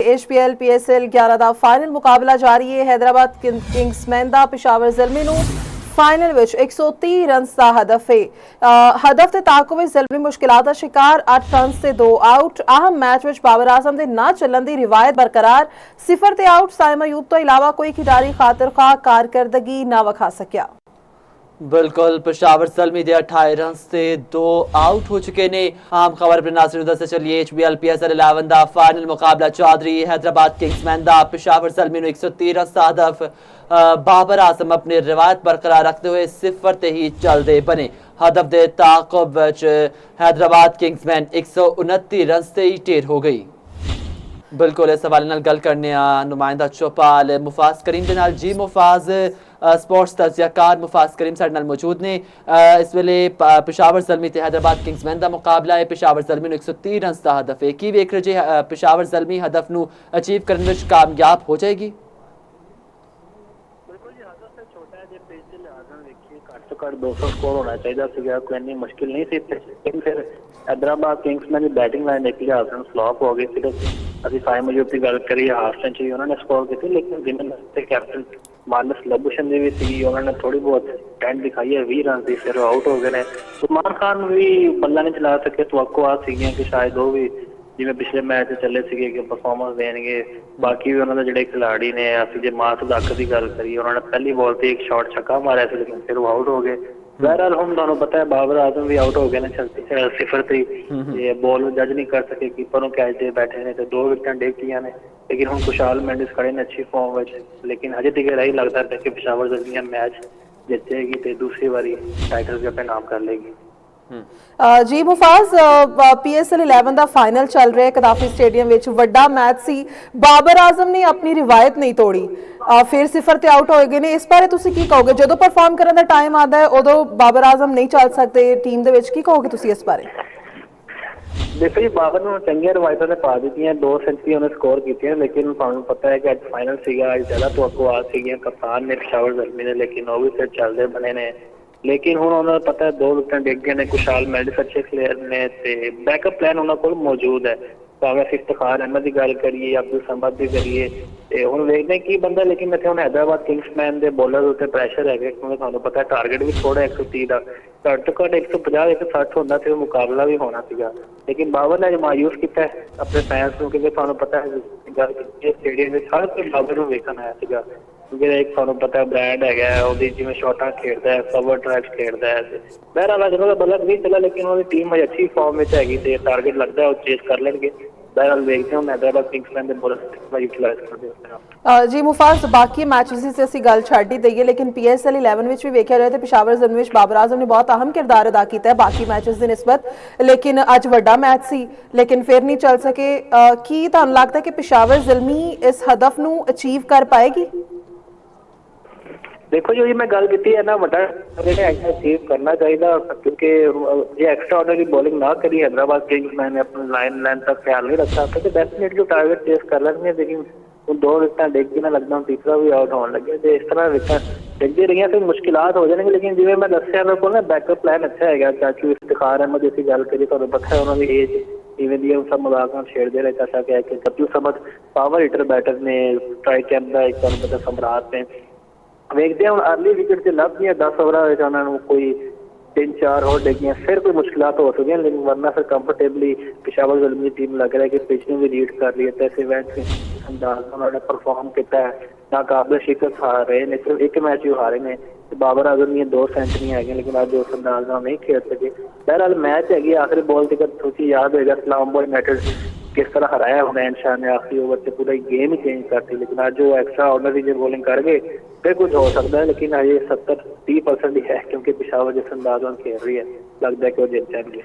HPL PSL 11 ਦਾ final ਮੁਕਾਬਲਾ ਜਾਰੀ ਹੈ। हैदराबाद किंग्समैन ਦਾ ਪਿਸ਼ਾਵਰ ਜ਼ਲਮੀ ਨੂੰ फाइनल विच 130 रन्स का हदफ है। हदफ के ताकुब ज़लमी मुश्किलात का शिकार 8 रन्स से 2 आउट। अहम मैच विच बाबर आजम के ना चलन की रिवायत बरकरार। 0 ते आउट साइम अयूब तो इलावा कोई खिडारी खातिर खा कारकरदगी ना विखा सकिया। बिल्कुल पिशावर ज़ल्मी के 28 रन से 2 आउट हो चुके ने। आम खबर पर नासिर उधर से चलिए HBL PSL 11 का फाइनल मुकाबला चौधरी हैदराबाद किंग्समैन का पिशावर ज़ल्मी 130 रन का हदफ। बाबर आजम अपनी रिवायत बरकरार रखते हुए 0 ते ही चलते बने। हदफ के ताकुब हैदराबाद किंग्समैन 129 रन से ही ढेर हो गई। बिल्कुल इस हवाले नाल गल करने नुमाइंदा चौपाल मुफाज करीम के नाल। जी मुफाज, स्पोर्ट्स तजियाकार मुफाज करीम साडे नाल मौजूद ने। इस वेले पिशावर ज़ल्मी ते हैदराबाद किंग्समैन का मुकाबला है। पिशावर ज़ल्मी 130 रन का हदफ है। की वेख रहे जे पिशावर ज़ल्मी हदफ नूं अचीव करने में कामयाब हो जाएगी? घट तो घट 200 स्कोर होना चाहिए, कोई इन्नी मुश्किल नहीं थी। लेकिन फिर हैदराबाद किंग्समैन की बैटिंग लाइन एक लिहाज से फ्लॉप हो गई। सिर्फ अभी साइम अयूब की गल करिए, हाफ सेंचुरी उन्होंने स्कोर की थी, लेकिन जिन्होंने कैप्टन मानस लबुशन भी सी उन्होंने थोड़ी बहुत ट्रेंड दिखाई है। 20 रन की फिर आउट हो गए। उस्मान खान भी बल्ला नहीं चला सके। तवक्कुआत सी कि शायद वो भी जिवें पिछले मैच चले थे कि परफॉर्मेंस देंगे। बाकी भी उन्होंने जो खिलाड़ी ने असं जो मास दक की गल करिए, उन्होंने पहली बॉल से एक शॉट छक्का मारा था, लेकिन फिर वो आउट हो गए। बहरहाल हम तुहानू पता है बाबर आजम भी आउट हो गए ने 0 ते बॉल जज नहीं कर सके। कीपर कैच दे बैठे ने तो 2 विकेट डेगियां ने। लेकिन हम खुशहाल मेंडिस खड़े ने अच्छी फॉर्म में। लेकिन हजे तक यही लगता है कि पिशावर ज़ल्मी मैच जीतेगी तो दूसरी बारी टाइटल भी अपने नाम कर लेगी। जी मुफाज, PSL 11 का फाइनल चल रहा है कदाफी स्टेडियम विच। वड्डा मैच सी, बाबर आजम ने अपनी रिवायत नहीं तोड़ी, फिर 0 ते आउट हो गए ने। इस बारे तुसी की कहोगे? जो परफॉर्म करने का टाइम आता है उदों बाबर आजम नहीं चल सकते टीम दे विच, की कहोगे तुसी इस बारे? देखो जी, बाबर ने चंगी रिवायतों ने पा दी हैं, 2 सेंचुरी उन्हें स्कोर की हैं। लेकिन तुहानू पता है कि अज फाइनल सीगा, अज ज़्यादा तवक्कुआत सी कप्तान ने पिशावर ज़ल्मी ने, लेकिन वो भी फिर चलते बने ने। लेकिन हुण उन्होंने पता है 2 विकेट डिग गए ने। खुशहाल मेंडिस अच्छे प्लेयर ने ते बैकअप प्लान उन्होंने को मौजूद है। भावें इफ्तिखार अहमद की गल करिए, अब्दुल समद की करिए, तो हुण वेखदे की बंदा। लेकिन इत्थे हुण हैदराबाद किंग्समैन के बॉलर उत्ते प्रैशर है, क्योंकि तुहानू पता है टारगेट भी थोड़ा 130 का, घट तो घट 150 160 होंदा ते मुकाबला भी होना सीगा। लेकिन बाबर ने मायूस किया अपने फैंस को, क्योंकि तुहानू पता है गल स्टेडियम में हर कोई बाबर को वेखण आया सीगा। क्योंकि एक तुहानू पता है ब्रांड है, जिवें शॉटां खेलदा है, कवर ट्रैक्स खेलदा है। बहरहाल अज उहदा बल्ला नहीं चला, लेकिन उहदी टीम अज अच्छी फॉर्म में हैगी ते टारगेट लगता है वो चेस कर लेंगे। बहरहाल देखते हैं हैदराबाद किंग्समैन के बॉलर यूटिलाइज करते। जी मुफाज, बाकी मैचेस से असीं गल छड्ड ही दईए, लेकिन PSL 11 विच भी वेखिया जाए तो पिशावर ज़ल्मी विच बाबर आजम ने बहुत अहम किरदार अदा किया है बाकी मैचेस की निस्बत। लेकिन अज वड्डा मैच सी, लेकिन फिर नहीं चल सके। की तुहानू लगता है कि पिशावर ज़ल्मी इस हदफ नूं अचीव कर पाएगी? देखो जो मैं गल की है ना, वड्डा अचीव करना चाहिए, क्योंकि जो एक्स्ट्रा ऑर्डनरी बॉलिंग ना करी हैदराबाद किंग्समैन ने, अपनी लाइन तक ख्याल नहीं रखा तो डेफिनेटली जो टारगेट चेस कर लेंगे। लेकिन 2 विकेट डिग के ना लगता तीसरा भी आउट होने लगे, तो इस तरह विकेट डिगती रही फिर मुश्किलात हो जाएंगे। लेकिन जिवें मैं दस्सिया मेरे को ना बैकअप प्लान अच्छा है। चाचू इफ्तिखार अहमद जिसकी गल करिए, तुहानू पता है उन्होंने एज इवें दी सब मजाक छेड़ते रहे। चाचा कह के Abdul Samad power hitter batter ने, ट्राई कैंप का एक तुहानू पता सम्राट ने। वेखते हैं अर्ली विकेट से लभ गया 10 ओवर कोई 3-4 और डिगियां, फिर कोई मुश्किलात हो सकती हैं। लेकिन वरना फिर कंफर्टेबली पिशावर ज़ल्मी की टीम लग रहा है कि पिच ने भी लीड कर ली है। तो ऐसे मैच अंदाज उन्होंने परफॉर्म किया है, नाकाबिल शिकस्त हार रहे हैं, सिर्फ एक मैच ही हारे ने। बाबर आजम की 2 सेंचुरी है, लेकिन अज उस अंदाज नहीं खेल सके। बहरहाल मैच है, आखिरी बॉल तक तुझे याद होगा सलाम बॉय यूनाइटेड किस तरह हराया हुनैन शाह ने, आखिरी ओवर से पूरा गेम ही चेंज करती। लेकिन आज वो एक्स्ट्रा ऑर्डनरी जो बॉलिंग कर गए फिर कुछ हो सकता है। लेकिन अजे 70-30% ही है, क्योंकि पिशावर जिस अंदाज में खेल रही है लगता है कि वो जीत जाएंगे।